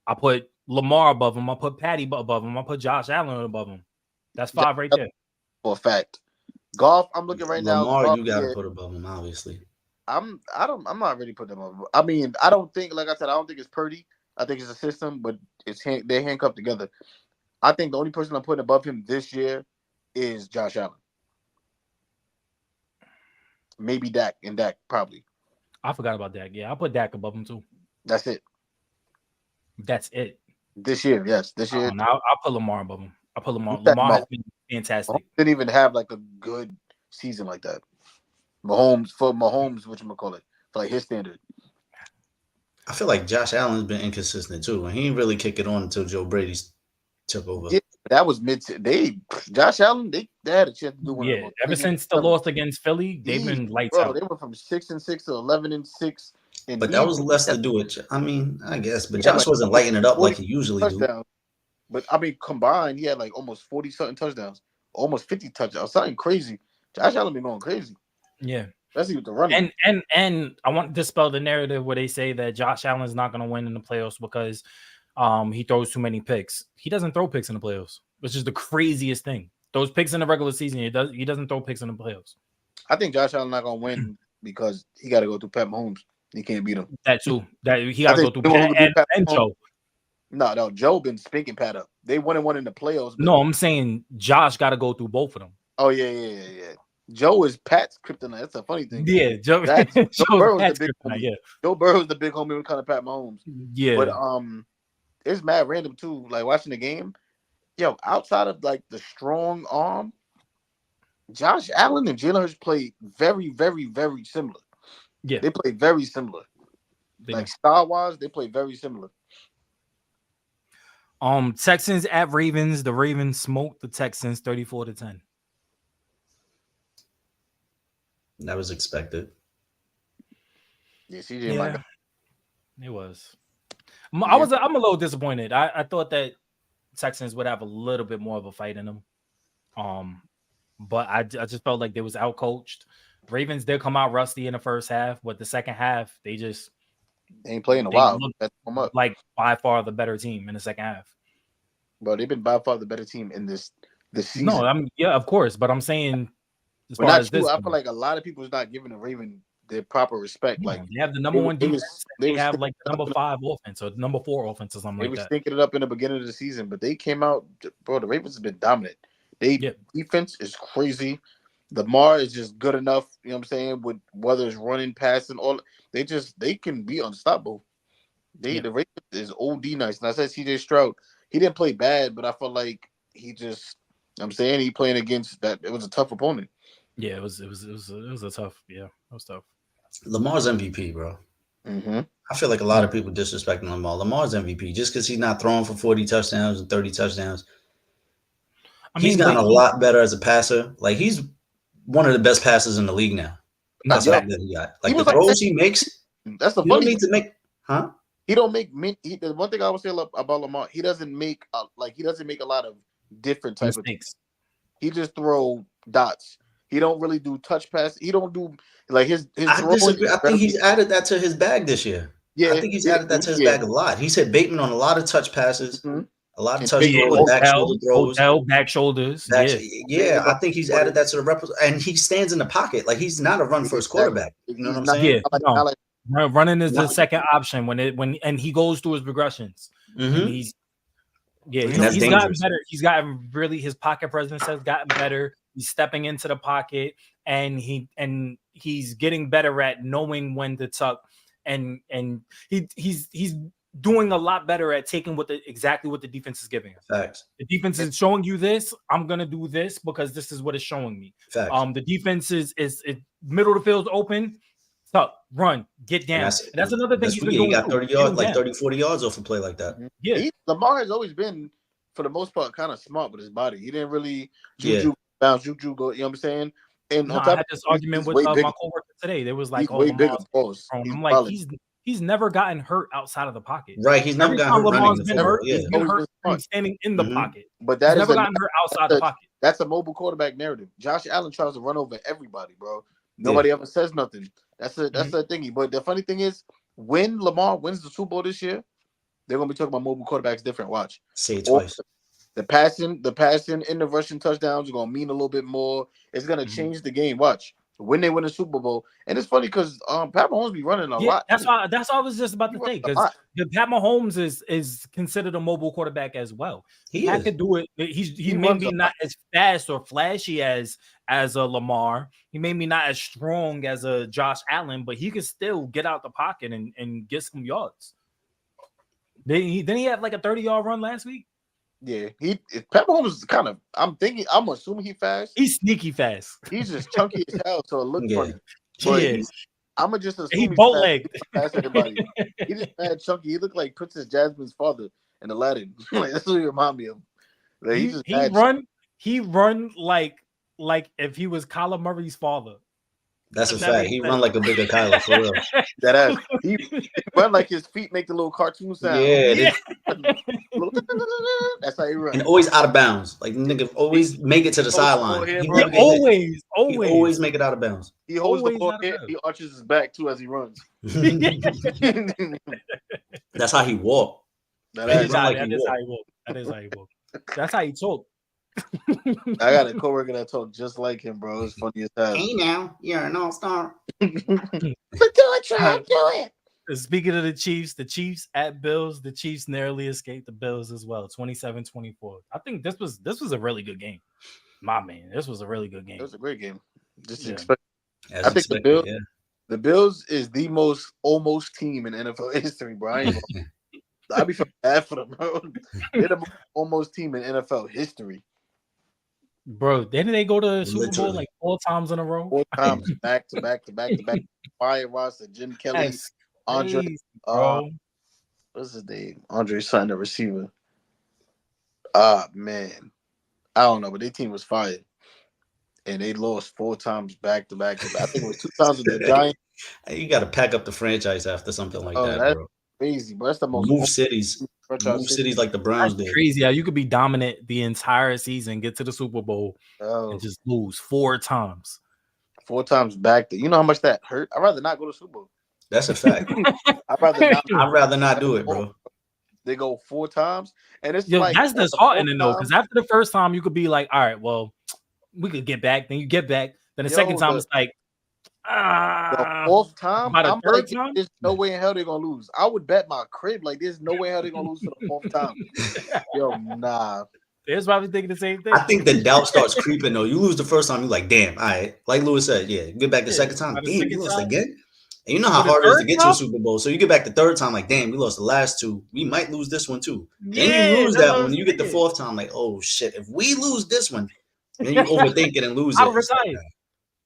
Speaker 4: I put Lamar above him. I put Patty above him. I put Josh Allen above him. That's 5 right there.
Speaker 5: For a fact. Goff, I'm looking right now.
Speaker 3: Lamar, you gotta put above him, obviously.
Speaker 5: I'm not ready to put them up. I mean, I don't think, like I said, I don't think it's Purdy. I think it's a system, but they're handcuffed together. I think the only person I'm putting above him this year is Josh Allen. Maybe Dak, and Dak probably.
Speaker 4: I forgot about Dak. Yeah, I'll put Dak above him too.
Speaker 5: That's it.
Speaker 4: That's it.
Speaker 5: This year, yes. This year.
Speaker 4: I'll put Lamar above him. I'll put Lamar. Lamar has been fantastic.
Speaker 5: Didn't even have like a good season like that. Mahomes, whatchamacallit, for like his standard.
Speaker 3: I feel like Josh Allen's been inconsistent too, and he didn't really kick it on until Joe Brady took over.
Speaker 5: Yeah, that was Josh Allen, they had a chance to do one.
Speaker 4: Yeah, ever since the loss against Philly, they've been lights out.
Speaker 5: They went from 6-6 to 11-6.
Speaker 3: But that was less to do with. I mean, I guess, but Josh wasn't lighting it up like he usually do.
Speaker 5: But I mean, combined, he had like almost 40 something touchdowns, almost 50 touchdowns, something crazy. Josh Allen been going crazy.
Speaker 4: Yeah,
Speaker 5: especially with the running.
Speaker 4: And I want to dispel the narrative where they say that Josh Allen is not going to win in the playoffs because he throws too many picks. He doesn't throw picks in the playoffs, which is the craziest thing. Those picks in the regular season, he doesn't throw picks in the playoffs.
Speaker 5: I think Josh Allen not going to win because he got to go through Pat Mahomes. He can't beat him.
Speaker 4: That too. That he got to go through Pat and Joe.
Speaker 5: No, Joe been spinking Pat up. They won in the playoffs.
Speaker 4: No, I'm saying Josh got to go through both of them.
Speaker 5: Oh yeah. Joe is Pat's kryptonite. That's a funny thing.
Speaker 4: Yeah, Joe
Speaker 5: Burrow's the big homie. Yeah. Joe Burrow's the big homie with kind of Pat Mahomes.
Speaker 4: Yeah.
Speaker 5: But it's mad random too. Like watching the game, yo, outside of like the strong arm, Josh Allen and Jalen Hurts played very, very, very similar.
Speaker 4: Yeah,
Speaker 5: they played very similar. Like style wise, they played very similar.
Speaker 4: Texans at Ravens. The Ravens smoked the Texans 34-10.
Speaker 3: That was expected.
Speaker 5: Yeah, CJ.
Speaker 4: It was. I'm a little disappointed. I thought that Texans would have a little bit more of a fight in them. But I just felt like they was outcoached. Ravens did come out rusty in the first half, but the second half they
Speaker 5: ain't playing a while.
Speaker 4: Like by far the better team in the second half.
Speaker 5: Bro, they've been by far the better team in this season.
Speaker 4: No, of course, but I'm saying
Speaker 5: as far as this, I feel like a lot of people is not giving the Raven their proper respect.
Speaker 4: Yeah,
Speaker 5: like
Speaker 4: they have the number one defense. They have like the number 5 offense or number 4 offense or something like that. They were
Speaker 5: stinking it up in the beginning of the season, but they came out, bro. The Ravens have been dominant. Defense is crazy. Lamar is just good enough, you know what I'm saying, with whether it's running, passing, all they can be unstoppable. The Ravens is OD nice. And I said CJ Stroud, he didn't play bad, but I felt like he playing against that. It was a tough opponent.
Speaker 4: Yeah, it was a tough. Yeah, it was tough.
Speaker 3: Lamar's MVP, bro.
Speaker 5: Mm-hmm.
Speaker 3: I feel like a lot of people disrespecting Lamar. Lamar's MVP just because he's not throwing for 40 touchdowns and 30 touchdowns. He's gotten a lot better as a passer. Like he's one of the best passers in the league now. That's how good he got. Like the throws he makes.
Speaker 5: That's the funny thing.
Speaker 3: To make, huh?
Speaker 5: He don't make the one thing I would say about Lamar, he doesn't make a lot of different types of things. He just throw dots. He don't really do touch pass. He don't do like his
Speaker 3: I disagree. I think he's added that to his bag this year. Yeah, I think he's added that to his bag a lot. He's hit Bateman on a lot of touch passes, a lot of touch throws, back shoulder throws,
Speaker 4: back shoulders.
Speaker 3: Yeah, I think he's added that to the repertoire, and he stands in the pocket like he's not a run first quarterback. You know what I'm saying?
Speaker 4: Yeah, running is the second option when he goes through his progressions.
Speaker 3: Mm-hmm.
Speaker 4: He's gotten better. He's gotten really his pocket presence has gotten better. He's stepping into the pocket and he's getting better at knowing when to tuck and he's doing a lot better at taking exactly what the defense is giving us.
Speaker 3: Facts.
Speaker 4: The defense is showing you this. I'm gonna do this because this is what it's showing me.
Speaker 3: Facts.
Speaker 4: The defense is middle of the field's open. Tuck, run, get down. And that's another thing he's been doing.
Speaker 3: He got 30 yards, like 30, 40 yards off a play like that.
Speaker 4: Yeah,
Speaker 5: Lamar has always been, for the most part, kind of smart with his body. He didn't really juju bounce, juju go. You know what I'm saying? And
Speaker 4: I had this argument with my coworker today. There was like,
Speaker 5: way bigger balls.
Speaker 4: I'm like, he's never gotten hurt outside of the pocket.
Speaker 3: Right, he's never gotten hurt running.
Speaker 4: Been hurt, he's been hurt from standing in the pocket.
Speaker 5: But that
Speaker 4: he's never gotten hurt outside the pocket.
Speaker 5: That's a mobile quarterback narrative. Josh Allen tries to run over everybody, bro. Nobody ever says nothing. That's the thingy. But the funny thing is, when Lamar wins the Super Bowl this year, they're gonna be talking about mobile quarterbacks different. Watch.
Speaker 3: Say it twice.
Speaker 5: The passing and the rushing touchdowns are gonna mean a little bit more. It's gonna change the game. Watch. When they win the Super Bowl, and it's funny because Pat Mahomes be running a lot.
Speaker 4: That's why I was just about to say, because Pat Mahomes is considered a mobile quarterback as well. He could do it. He may be not as fast or flashy as a Lamar. He may be not as strong as a Josh Allen, but he could still get out the pocket and get some yards. Then he had like a 30-yard run last week.
Speaker 5: Yeah, Pat Mahomes is kind of. I'm assuming he fast.
Speaker 4: He's sneaky fast.
Speaker 5: He's just chunky as hell, so it looks funny.
Speaker 4: But
Speaker 5: I'm gonna just assume
Speaker 4: he boat legged.
Speaker 5: He just mad chunky. He looked like Princess Jasmine's father in Aladdin. Like, that's what he remind me of. Like,
Speaker 4: he run like if he was Kyler Murray's father.
Speaker 3: That's a fact. He run like a bigger Kyler, for real.
Speaker 5: He run like his feet make the little cartoon sound.
Speaker 3: Yeah.
Speaker 5: That's how he run.
Speaker 3: And always out of bounds. Like, nigga, always make it to the sideline.
Speaker 4: Always
Speaker 3: make it out of bounds.
Speaker 5: He holds the ball here. He arches his back too as he runs.
Speaker 3: That's how he walk.
Speaker 4: That is how he walk. That's how he talk.
Speaker 5: I got a coworker that talked just like him, bro. It's funny as hell.
Speaker 3: Hey now, you're an all-star.
Speaker 2: But do it.
Speaker 4: Speaking of the Chiefs at Bills, the Chiefs narrowly escaped the Bills as well, 27-24. I think this was a really good game. My man, this was a really good game.
Speaker 5: It was a great game.
Speaker 3: I think
Speaker 5: the Bills is the most almost team in NFL history, bro. I'd be feeling bad for them, bro. They're the most almost team in NFL history.
Speaker 4: Bro, didn't they go to the Super Bowl like 4 times in a row?
Speaker 5: 4 times back to back. Fire Ross, Jim Kelly, Andre. What's his name? Andre signed a receiver. Man. I don't know, but their team was fired. And they lost 4 times back to back. I think it was 2 times with the Giants.
Speaker 3: You got to pack up the franchise after something like that, bro.
Speaker 5: Crazy, bro. That's the most
Speaker 3: move cities like the Browns did.
Speaker 4: Crazy how you could be dominant the entire season, get to the Super Bowl, and just lose 4 times.
Speaker 5: 4 times back. You know how much that hurt? I'd rather not go to Super Bowl.
Speaker 3: That's a fact. I'd rather not do it, bro.
Speaker 5: They go 4 times, and it's
Speaker 4: that's disheartening though, because after the first time you could be like, all right, well, we could get back. Then you get back. Then the second time it's like,
Speaker 5: the 4th time, I'm like, there's no way in hell they're gonna lose. I would bet my crib like there's no way in hell they're gonna lose for the 4th time. Yo, nah.
Speaker 4: There's probably thinking the same thing.
Speaker 3: I think the doubt starts creeping though. You lose the first time, you're like, damn, all right. Like Lewis said, get back the second time. Damn, you lost again. And you know how hard it is to get to a Super Bowl. So you get back the 3rd time, like, damn, we lost the last 2. We might lose this one too. Then you lose that one. You get the 4th time, like, oh shit, if we lose this one, then you overthink it and lose it.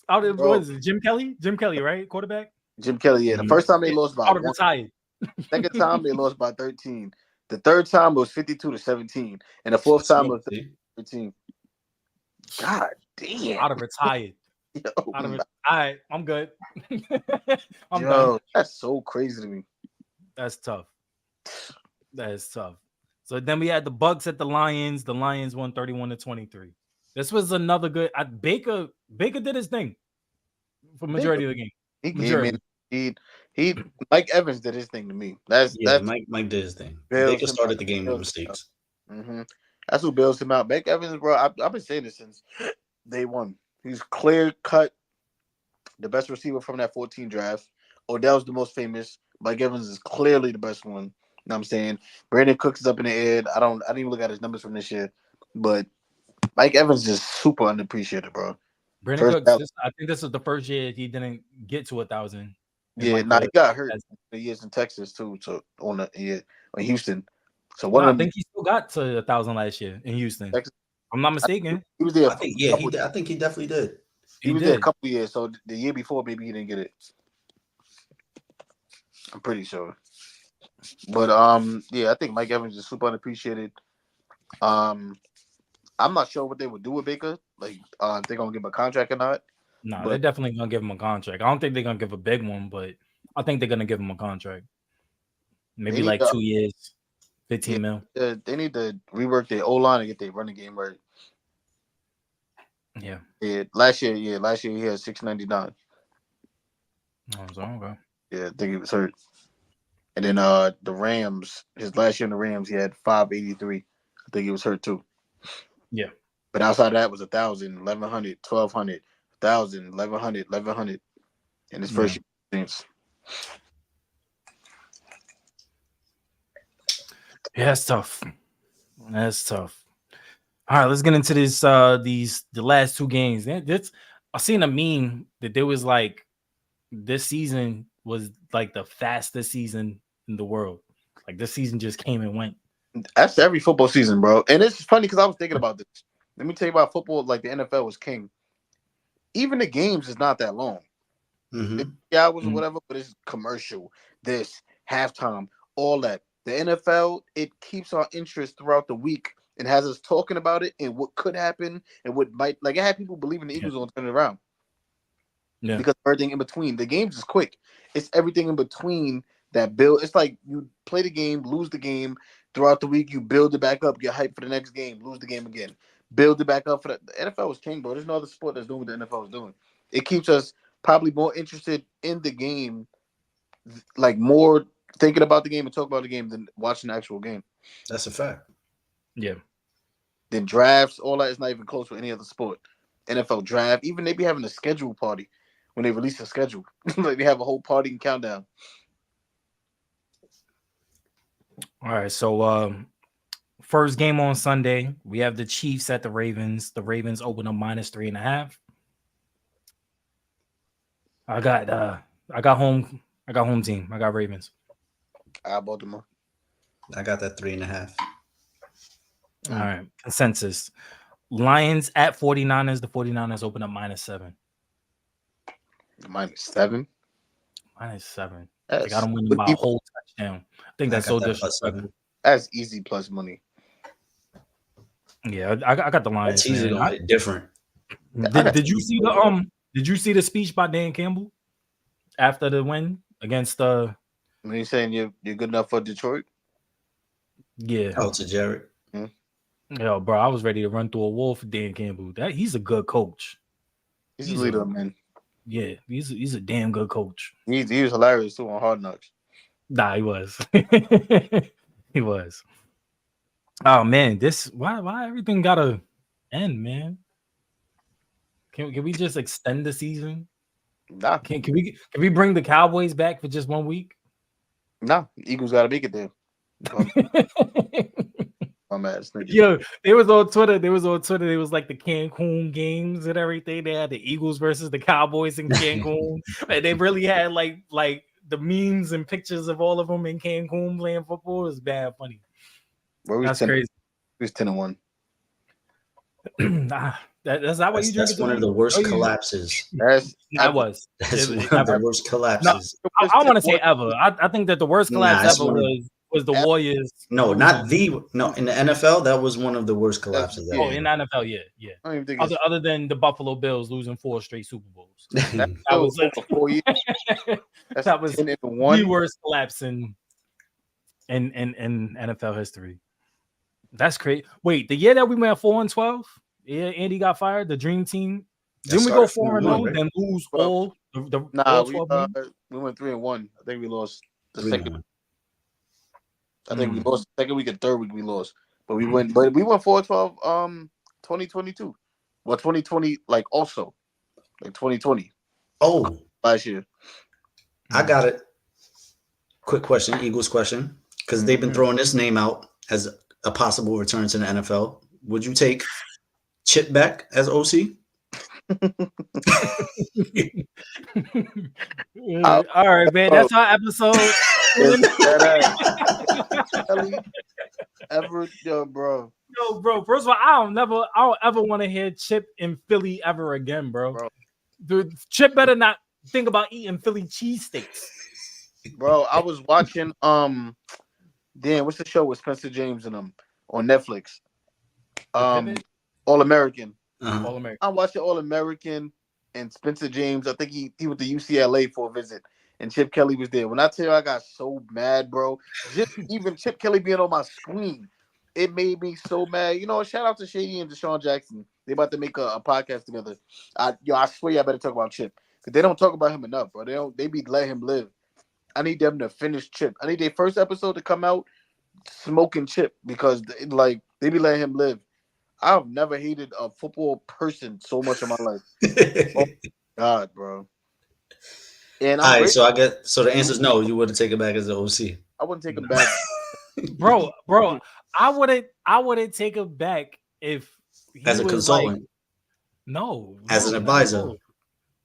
Speaker 4: What is it? Jim Kelly? Jim Kelly, right? Quarterback?
Speaker 5: Jim Kelly, yeah. The first time they lost by 1.
Speaker 4: Retired.
Speaker 5: Second time they lost by 13. The 3rd time was 52-17. And the 4th time was 13. God damn.
Speaker 4: I'd have retired. All right, I'm good. I'm done.
Speaker 5: That's so crazy to me.
Speaker 4: That's tough. That is tough. So then we had the Bucks at the Lions. The Lions won 31-23. This was another good. Baker did his thing for majority of the game.
Speaker 5: He Mike Evans did his thing to me.
Speaker 3: Mike did his thing. Baker started the game with mistakes.
Speaker 5: Mm-hmm. That's what bails him out. Mike Evans, bro. I've been saying this since day one. He's clear cut, the best receiver from that 14 draft. Odell's the most famous. Mike Evans is clearly the best one. You know what I'm saying? Brandon Cooks is up in the air. I didn't even look at his numbers from this year, but Mike Evans is super underappreciated, bro.
Speaker 4: Brandon Cooks, I think this is the first year he didn't get to 1,000.
Speaker 5: Yeah, he got hurt. He is in Texas too. So in Houston. So
Speaker 4: I think he still got to 1,000 last year in Houston. I'm not mistaken.
Speaker 5: He was there.
Speaker 3: I think I think he definitely did.
Speaker 5: He was there a couple of years. So the year before, maybe he didn't get it. I'm pretty sure. But yeah, I think Mike Evans is super unappreciated. I'm not sure what they would do with Baker. Like, if they're gonna give him a contract or not.
Speaker 4: No, they're definitely gonna give him a contract. I don't think they're gonna give a big one, but I think they're gonna give him a contract. Maybe like 2 years, 15 mil.
Speaker 5: They need to rework their O-line and get their running game right.
Speaker 4: Yeah.
Speaker 5: Last year he had 699.
Speaker 4: Oh, so okay.
Speaker 5: Yeah, I think he was hurt. And then the Rams, his last year in the Rams, he had 583. I think he was hurt too.
Speaker 4: Yeah.
Speaker 5: But outside of that was 1,000, 1,100, 1,200, 1,000, 1,100, 1,100 in his first year.
Speaker 4: Yeah, that's tough. That's tough. All right, let's get into this. The last 2 games. I seen a meme that there was like this season was like the fastest season in the world. Like this season just came and went.
Speaker 5: That's every football season, bro. And it's funny because I was thinking about this. Let me tell you about football. Like the NFL was king. Even the games is not that long.
Speaker 3: Mm-hmm.
Speaker 5: Hours or whatever, but it's commercial, this, halftime, all that. The NFL, it keeps our interest throughout the week and has us talking about it and what could happen and what might. Like, it had people believing the Eagles will turn it around.
Speaker 4: Yeah.
Speaker 5: Because everything in between. The games is quick. It's everything in between that build. It's like you play the game, lose the game. Throughout the week, you build it back up, get hyped for the next game, lose the game again. Build it back up for the NFL is king, bro. There's no other sport that's doing what the NFL is doing. It keeps us probably more interested in the game, like more thinking about the game and talking about the game than watching the actual game.
Speaker 3: That's a fact.
Speaker 4: Yeah.
Speaker 5: Then drafts, all that is not even close with any other sport. NFL draft, even they be having a schedule party when they release a schedule. Like they have a whole party and countdown.
Speaker 4: All right, so first game on Sunday, we have the Chiefs at the Ravens. The Ravens open up -3.5. I got home team. I got Ravens.
Speaker 5: Baltimore.
Speaker 3: I got that 3.5.
Speaker 4: All right, consensus. Lions at 49ers. The 49ers open up -7.
Speaker 5: -7.
Speaker 4: -7.
Speaker 5: They
Speaker 4: They got them winning by a whole touchdown. I think that's so disrespectful.
Speaker 5: That's easy plus money.
Speaker 4: Yeah, I got the Lions.
Speaker 3: That's easy to different.
Speaker 4: Did you see the Did you see the speech by Dan Campbell after the win against
Speaker 5: When you saying you're good enough for Detroit?
Speaker 4: Yeah.
Speaker 3: Oh, to Jared.
Speaker 4: Yo, bro, I was ready to run through a wall for Dan Campbell. He's a good coach.
Speaker 5: He's a leader, man.
Speaker 4: Yeah, he's a damn good coach.
Speaker 5: He was hilarious too on Hard Knocks.
Speaker 4: Nah, he was. He was. Oh man, why everything gotta end, man? Can we just extend the season?
Speaker 5: Nah.
Speaker 4: Can we bring the Cowboys back for just 1 week?
Speaker 5: Nah, Eagles gotta make it there. I'm ass nigga.
Speaker 4: Yo, they was on Twitter. They was like the Cancun games and everything. They had the Eagles versus the Cowboys in Cancun. And they really had like the memes and pictures of all of them in Cancun playing football. It was bad funny.
Speaker 5: That's
Speaker 4: crazy.
Speaker 5: It was 10-1.
Speaker 4: That's not what you drink.
Speaker 3: That's one of the worst collapses.
Speaker 5: That's
Speaker 3: one of the worst collapses.
Speaker 4: No, I want to say ever. I think that the worst collapse ever was the Warriors.
Speaker 3: No, in the NFL, that was one of the worst collapses.
Speaker 4: Oh, in the NFL, yeah.
Speaker 5: I don't even think
Speaker 4: other than the Buffalo Bills losing 4 straight Super Bowls.
Speaker 5: that was over 4 years.
Speaker 4: That was the worst collapse in NFL history. That's crazy. Wait, the year that we went 4-12, yeah, Andy got fired. The Dream Team. Didn't we go 4-0 then lose all the
Speaker 5: we went 3-1. I think we lost the
Speaker 3: 3-1.
Speaker 5: second. I think we lost the second week and third week we lost. But we went 4-12 2022. Well, 2020 also. Like 2020.
Speaker 3: Oh,
Speaker 5: last year.
Speaker 3: I got it. Quick question, Eagles question. Because they've been throwing this name out as a possible return to the NFL. Would you take Chip back as OC?
Speaker 4: All right, man. That's our episode.
Speaker 5: Kelly ever, bro.
Speaker 4: Yo, bro. First of all, I don't ever want to hear Chip in Philly ever again, bro. Dude, Chip better not think about eating Philly cheesesteaks.
Speaker 5: Bro, I was watching damn, what's the show with Spencer James and them on Netflix? All American.
Speaker 4: All American.
Speaker 5: I'm watching All American and Spencer James. I think he went to UCLA for a visit, and Chip Kelly was there. When I tell you, I got so mad, bro. Just even Chip Kelly being on my screen, it made me so mad. You know, shout out to Shady and Deshaun Jackson. They about to make a podcast together. I swear y'all better talk about Chip. Because they don't talk about him enough, bro. They be let him live. I need them to finish Chip. I need their first episode to come out smoking Chip because they be letting him live. I've never hated a football person so much in my life. Oh God, bro. And
Speaker 3: all right, so the answer is no. You wouldn't take it back as the OC.
Speaker 5: I wouldn't take him back,
Speaker 4: bro. I wouldn't take him back if he
Speaker 3: as a
Speaker 4: was
Speaker 3: consultant. As an advisor.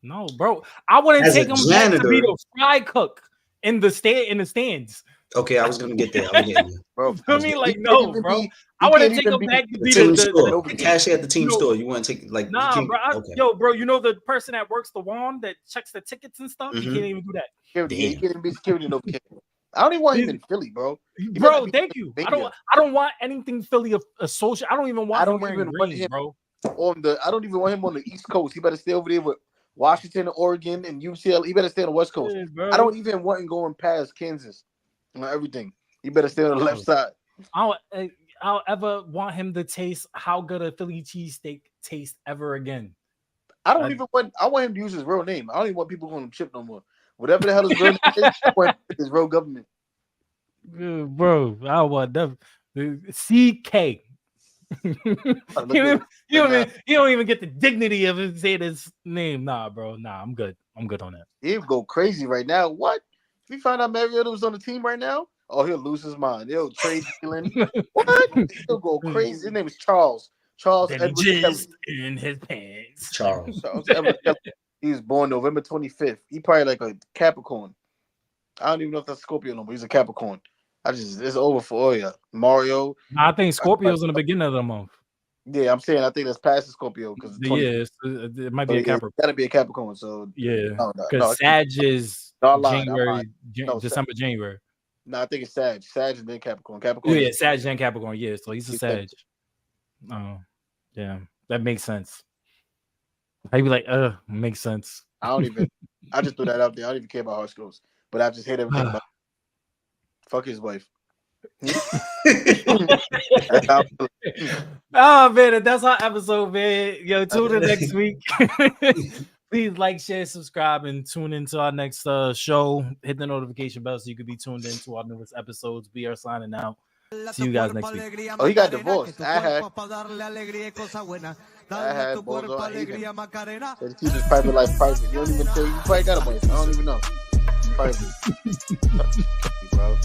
Speaker 4: No, bro. I wouldn't take him back to be the fry cook in the stands.
Speaker 3: Okay, I was gonna get there. I'm getting there.
Speaker 5: Bro.
Speaker 4: I mean, like, no, bro. I wouldn't take him back to be
Speaker 3: the cashier at the team store. You want to take bro.
Speaker 4: Okay. Yo, bro, you know the person that works the wand that checks the tickets and stuff?
Speaker 5: Mm-hmm.
Speaker 4: He can't even do that.
Speaker 5: He can't even be security no kid. I don't even want him in Philly, bro.
Speaker 4: Bro, thank you. I don't want anything Philly associated. I don't even want him wearing green, bro.
Speaker 5: I don't even want him on the East Coast. He better stay over there with Washington, Oregon, and UCLA. He better stay on the West Coast. Yeah, I don't even want him going past Kansas on everything. He better stay on the left side.
Speaker 4: I'll ever want him to taste how good a Philly cheesesteak tastes ever again.
Speaker 5: I want him to use his real name. I don't even want people calling him Chip no more. Whatever the hell his real name is, I want his real government.
Speaker 4: Bro, I want the CK. You don't even get the dignity of it saying his name. Nah, bro. Nah, I'm good. I'm good on that.
Speaker 5: He'll go crazy right now. What? If we find out Mariota was on the team right now, he'll lose his mind. He'll trade dealing. What? He'll go crazy. His name is Charles. Charles Edward Kelly.
Speaker 4: In his pants.
Speaker 3: Charles
Speaker 5: Edward Kelly. He was born November 25th. He probably like a Capricorn. I don't even know if that's Scorpio number. He's a Capricorn. It's over for Oya. Mario.
Speaker 4: I think Scorpio's in the beginning of the month.
Speaker 5: Yeah, I'm saying I think that's past the Scorpio because
Speaker 4: it might be a Capricorn.
Speaker 5: Gotta be a Capricorn. So
Speaker 4: because Sag is January, December, January.
Speaker 5: No, I think it's Sag and then Capricorn.
Speaker 4: Sag and Capricorn. Yeah, so he's a Sag. Oh, yeah, that makes sense. I'd be like, makes sense.
Speaker 5: I just threw that out there. I don't even care about horoscopes, but I just hate everything about. Fuck his wife.
Speaker 4: Oh man, that's our episode, man. Yo, tune in next week. Please like, share, subscribe, and tune into our next show. Hit the notification bell so you can be tuned in to our newest episodes. We are signing out. See you guys next week.
Speaker 5: Oh, he got divorced. I had balls on Aiden. So he keeps his private life private. You don't even tell. You probably got a wife. I don't even know. Private. Bro.